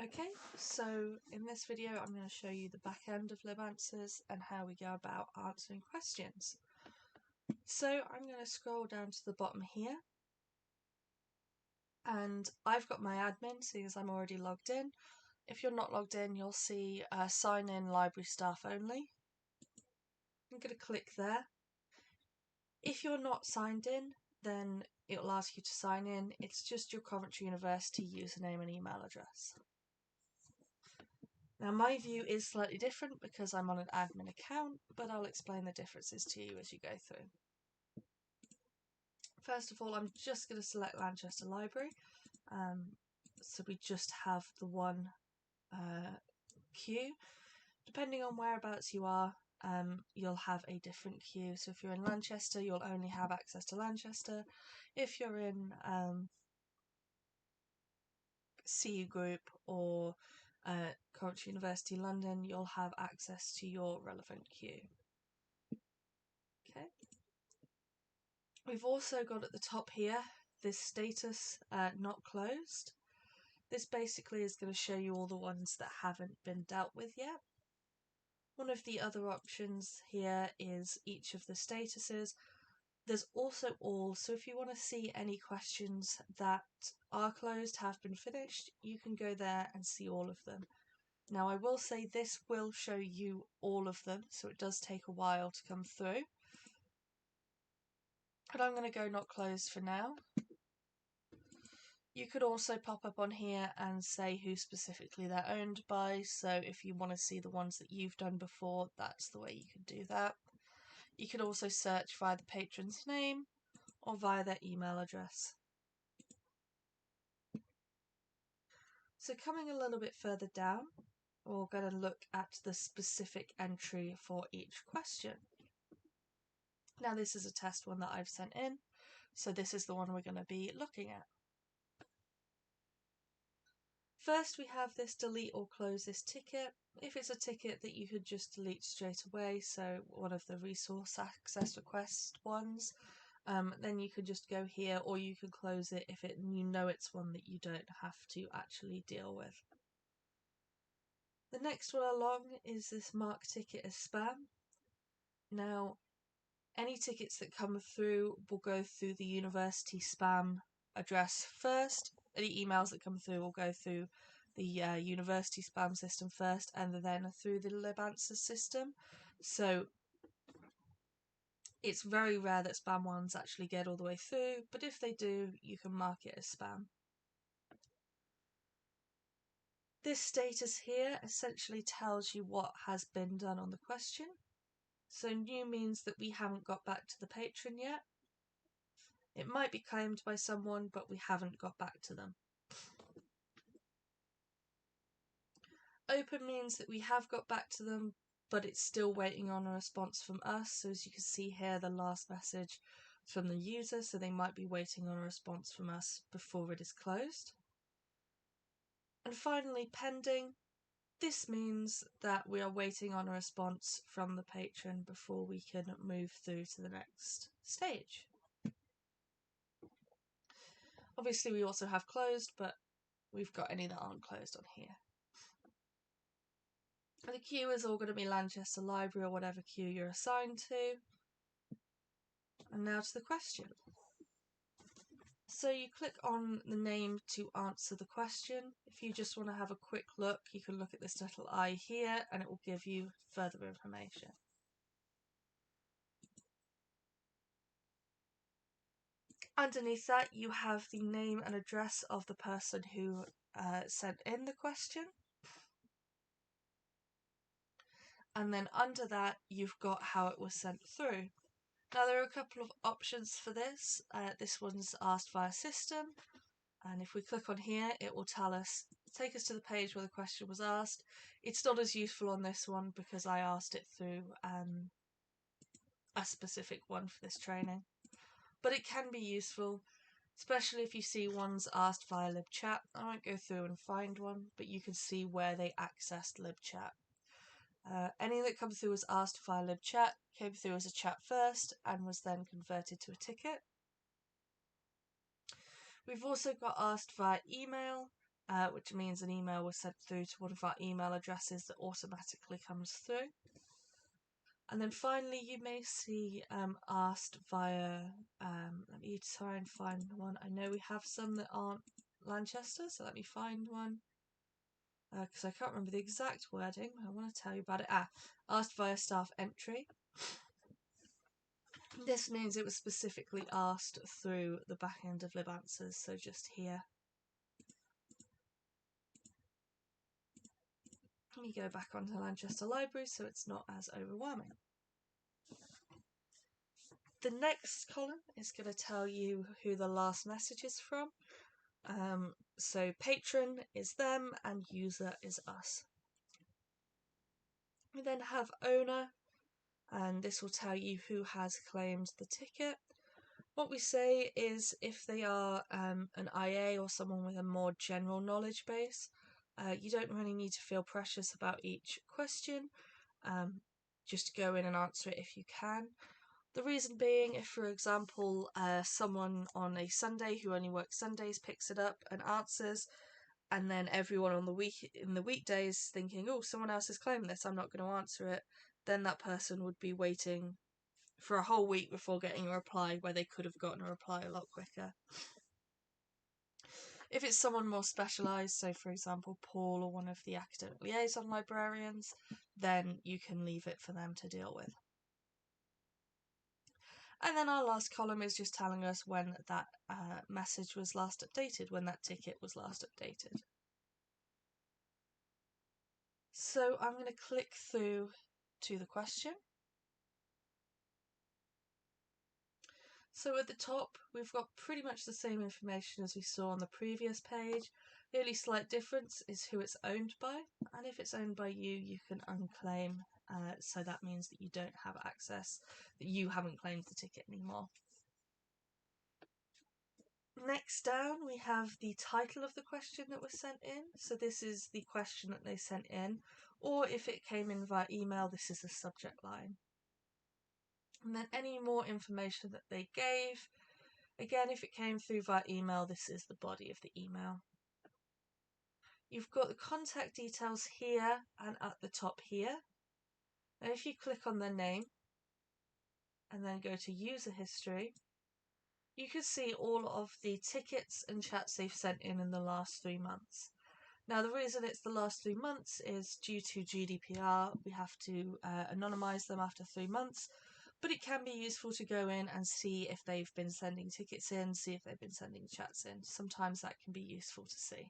Okay, so in this video I'm going to show you the back end of LibAnswers and how we go about answering questions. So I'm going to scroll down to the bottom here, and I've got my admin seeing as I'm already logged in. If you're not logged in, you'll see sign in library staff only. I'm going to click there. If you're not signed in, then it'll ask you to sign in. It's just your Coventry University username and email address. Now my view is slightly different because I'm on an admin account, but I'll explain the differences to you as you go through. First of all, I'm just going to select Lanchester Library, so we just have the one queue. Depending on whereabouts you are, you'll have a different queue. So if you're in Lanchester, you'll only have access to Lanchester. If you're in CU Group or Coventry University London, you'll have access to your relevant queue. Okay. We've also got at the top here this status not closed. This basically is going to show you all the ones that haven't been dealt with yet. One of the other options here is each of the statuses. There's also all, so if you want to see any questions that are closed, have been finished, you can go there and see all of them. Now I will say this will show you all of them, so it does take a while to come through. But I'm going to go not closed for now. You could also pop up on here and say who specifically they're owned by, so if you want to see the ones that you've done before, that's the way you can do that. You could also search via the patron's name or via their email address. So coming a little bit further down, we're going to look at the specific entry for each question. Now this is a test one that I've sent in, so this is the one we're going to be looking at. First we have this delete or close this ticket. If it's a ticket that you could just delete straight away, so one of the resource access request ones, then you could just go here, or you could close it if you know it's one that you don't have to actually deal with. The next one along is this mark ticket as spam. Now any tickets that come through will go through the university spam address first. Any emails that come through will go through the university spam system first, and then through the LibAnswers system. So it's very rare that spam ones actually get all the way through, but if they do, you can mark it as spam. This status here essentially tells you what has been done on the question. So new means that we haven't got back to the patron yet. It might be claimed by someone, but we haven't got back to them. Open means that we have got back to them, but it's still waiting on a response from us. So as you can see here, the last message from the user, so they might be waiting on a response from us before it is closed. And finally, pending. This means that we are waiting on a response from the patron before we can move through to the next stage. Obviously we also have closed, but we've got any that aren't closed on here. The queue is all going to be Lanchester Library or whatever queue you're assigned to. And now to the question. So you click on the name to answer the question. If you just want to have a quick look, you can look at this little I here and it will give you further information. Underneath that you have the name and address of the person who sent in the question. And then under that you've got how it was sent through. Now there are a couple of options for this. This one's asked via system, and if we click on here it will take us to the page where the question was asked. It's not as useful on this one because I asked it through a specific one for this training. But it can be useful, especially if you see ones asked via LibChat. I won't go through and find one, but you can see where they accessed LibChat. Any that come through as asked via LibChat came through as a chat first and was then converted to a ticket. We've also got asked via email. which means an email was sent through to one of our email addresses that automatically comes through. And then finally, you may see asked via, let me try and find one. I know we have some that aren't Lanchester, so let me find one. Because I can't remember the exact wording. I want to tell you about it. Asked via staff entry. This means it was specifically asked through the back end of LibAnswers, so just here. Let me go back onto Lanchester Library so it's not as overwhelming. The next column is going to tell you who the last message is from. So patron is them and user is us. We then have owner, and this will tell you who has claimed the ticket. What we say is if they are an IA or someone with a more general knowledge base, you don't really need to feel precious about each question. Just go in and answer it if you can. The reason being, if for example someone on a Sunday who only works Sundays picks it up and answers, and then everyone on the weekdays thinking, oh, someone else has claimed this, I'm not going to answer it, then that person would be waiting for a whole week before getting a reply where they could have gotten a reply a lot quicker. If it's someone more specialised, so for example Paul or one of the academic liaison librarians, then you can leave it for them to deal with. And then our last column is just telling us when that message was last updated, when that ticket was last updated. So I'm going to click through to the question. So at the top, we've got pretty much the same information as we saw on the previous page. The only slight difference is who it's owned by, and if it's owned by you, you can unclaim, so that means that you don't have access, that you haven't claimed the ticket anymore. Next down, we have the title of the question that was sent in. So this is the question that they sent in, or if it came in via email, this is the subject line. And then any more information that they gave, again, if it came through via email, this is the body of the email. You've got the contact details here and at the top here. And if you click on their name and then go to user history, you can see all of the tickets and chats they've sent in the last 3 months. Now, the reason it's the last 3 months is due to GDPR. We have to anonymise them after 3 months, but it can be useful to go in and see if they've been sending tickets in, see if they've been sending chats in. Sometimes that can be useful to see.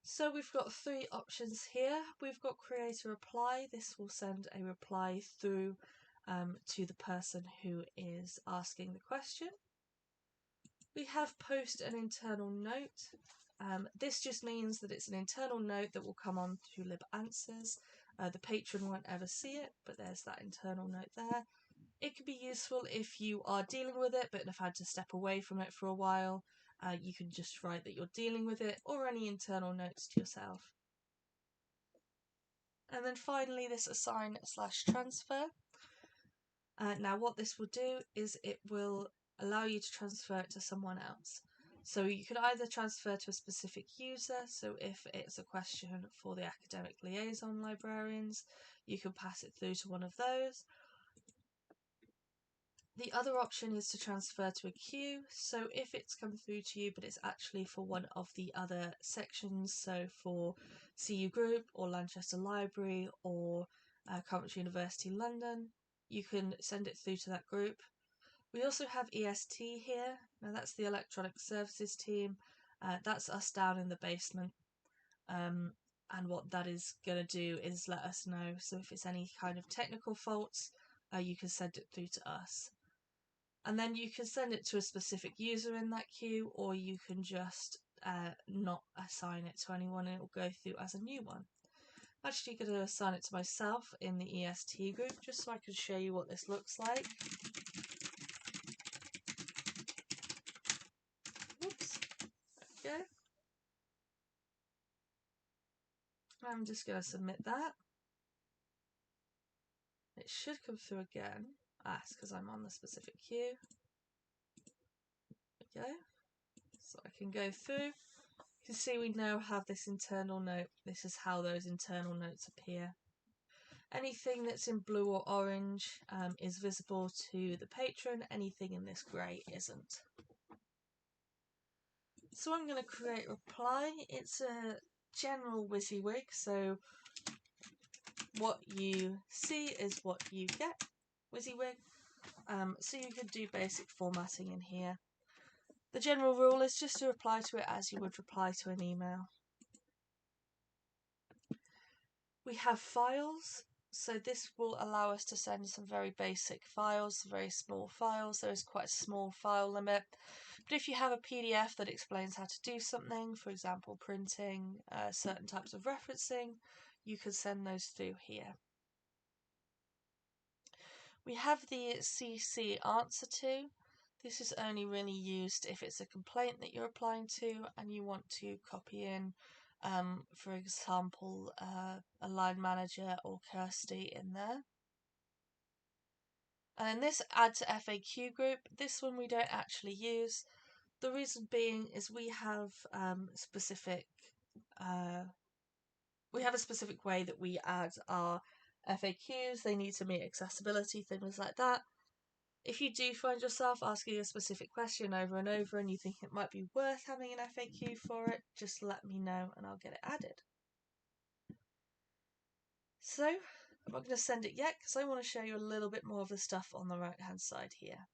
So we've got 3 options here. We've got create a reply. This will send a reply through to the person who is asking the question. We have post an internal note. This just means that it's an internal note that will come on to LibAnswers. The patron won't ever see it, but there's that internal note there. It could be useful if you are dealing with it but have had to step away from it for a while. You can just write that you're dealing with it, or any internal notes to yourself. And then finally, this assign/transfer. Now what this will do is it will allow you to transfer it to someone else. So you could either transfer to a specific user, so if it's a question for the academic liaison librarians, you can pass it through to one of those. The other option is to transfer to a queue, so if it's come through to you but it's actually for one of the other sections, so for CU Group or Lanchester Library or Coventry University London, you can send it through to that group. We also have EST here. Now that's the Electronic Services team. That's us down in the basement. And what that is going to do is let us know. So if it's any kind of technical faults, you can send it through to us. And then you can send it to a specific user in that queue, or you can just not assign it to anyone and it will go through as a new one. I'm actually going to assign it to myself in the EST group, just so I can show you what this looks like. Whoops. There we go. I'm just going to submit that. It should come through again. It's because I'm on the specific queue. we go. So I can go through. You can see we now have this internal note. This is how those internal notes appear. Anything that's in blue or orange is visible to the patron. Anything in this grey isn't. So I'm going to create reply. It's a general WYSIWYG, so what you see is what you get, WYSIWYG. So you could do basic formatting in here. The general rule is just to reply to it as you would reply to an email. We have files, so this will allow us to send some very basic files, very small files. There is quite a small file limit, but if you have a PDF that explains how to do something, for example printing, certain types of referencing, you could send those through here. We have the CC answer to. This is only really used if it's a complaint that you're applying to and you want to copy in, for example, a line manager or Kirsty in there. And then this add to FAQ group, this one we don't actually use. The reason being is we have a specific way that we add our FAQs. They need to meet accessibility, things like that. If you do find yourself asking a specific question over and over and you think it might be worth having an FAQ for it, just let me know and I'll get it added. So, I'm not going to send it yet because I want to show you a little bit more of the stuff on the right hand side here.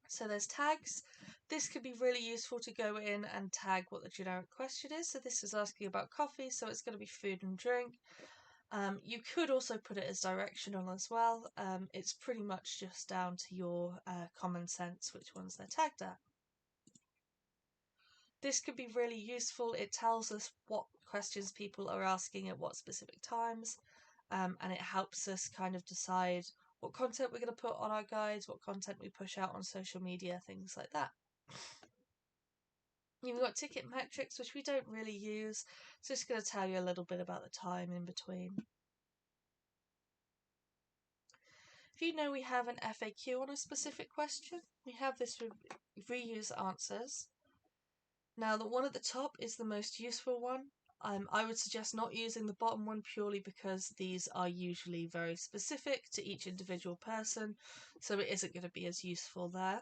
So there's tags. This could be really useful to go in and tag what the generic question is. So this is asking about coffee, so it's going to be food and drink. You could also put it as directional as well. It's pretty much just down to your common sense which ones they're tagged at. This could be really useful. It tells us what questions people are asking at what specific times, and it helps us kind of decide what content we're going to put on our guides, what content we push out on social media, things like that. You've got ticket metrics, which we don't really use, so it's going to tell you a little bit about the time in between. If you know we have an FAQ on a specific question, we have this reuse answers. Now the one at the top is the most useful one. I would suggest not using the bottom one purely because these are usually very specific to each individual person, so it isn't going to be as useful there.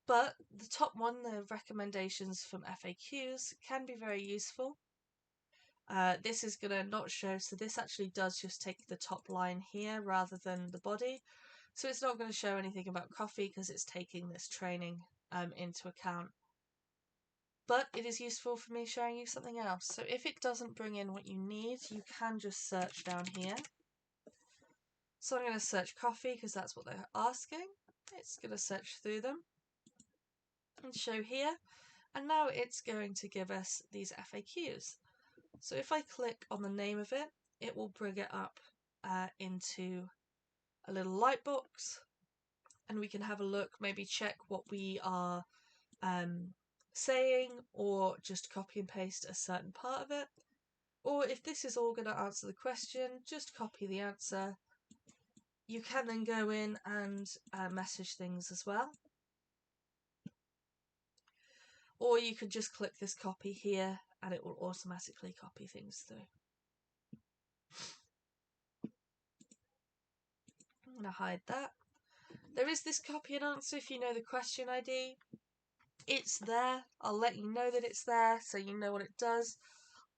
But the top one, the recommendations from FAQs, can be very useful. This is going to not show, so this actually does just take the top line here rather than the body. So it's not going to show anything about coffee because it's taking this training into account. But it is useful for me showing you something else. So if it doesn't bring in what you need, you can just search down here. So I'm going to search coffee because that's what they're asking. It's going to search through them and show here. And now it's going to give us these FAQs. So if I click on the name of it, it will bring it up into a little light box. And we can have a look, maybe check what we are saying, or just copy and paste a certain part of it. Or if this is all going to answer the question, just copy the answer. You can then go in and message things as well. Or you could just click this copy here and it will automatically copy things through. I'm going to hide that. There is this copy and answer if you know the question ID. It's there. I'll let you know that it's there so you know what it does.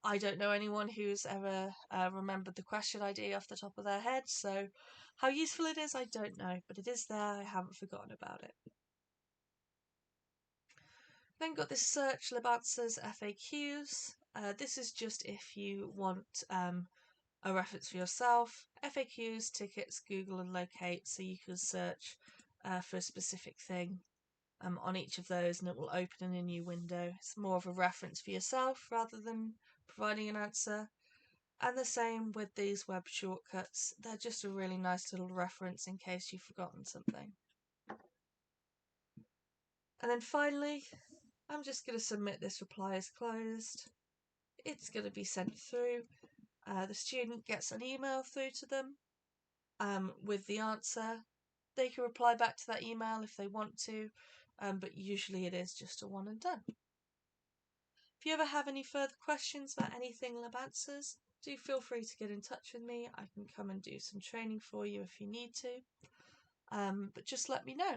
I don't know anyone who's ever remembered the question ID off the top of their head, so how useful it is, I don't know, but it is there. I haven't forgotten about it. Then got this search LibAnswers FAQs. This is just if you want a reference for yourself. FAQs, tickets, Google and locate, so you can search for a specific thing on each of those and it will open in a new window. It's more of a reference for yourself rather than providing an answer. And the same with these web shortcuts. They're just a really nice little reference in case you've forgotten something. And then finally, I'm just going to submit this reply as closed. It's going to be sent through. The student gets an email through to them with the answer. They can reply back to that email if they want to, but usually it is just a one and done. If you ever have any further questions about anything LibAnswers, do feel free to get in touch with me. I can come and do some training for you if you need to, but just let me know.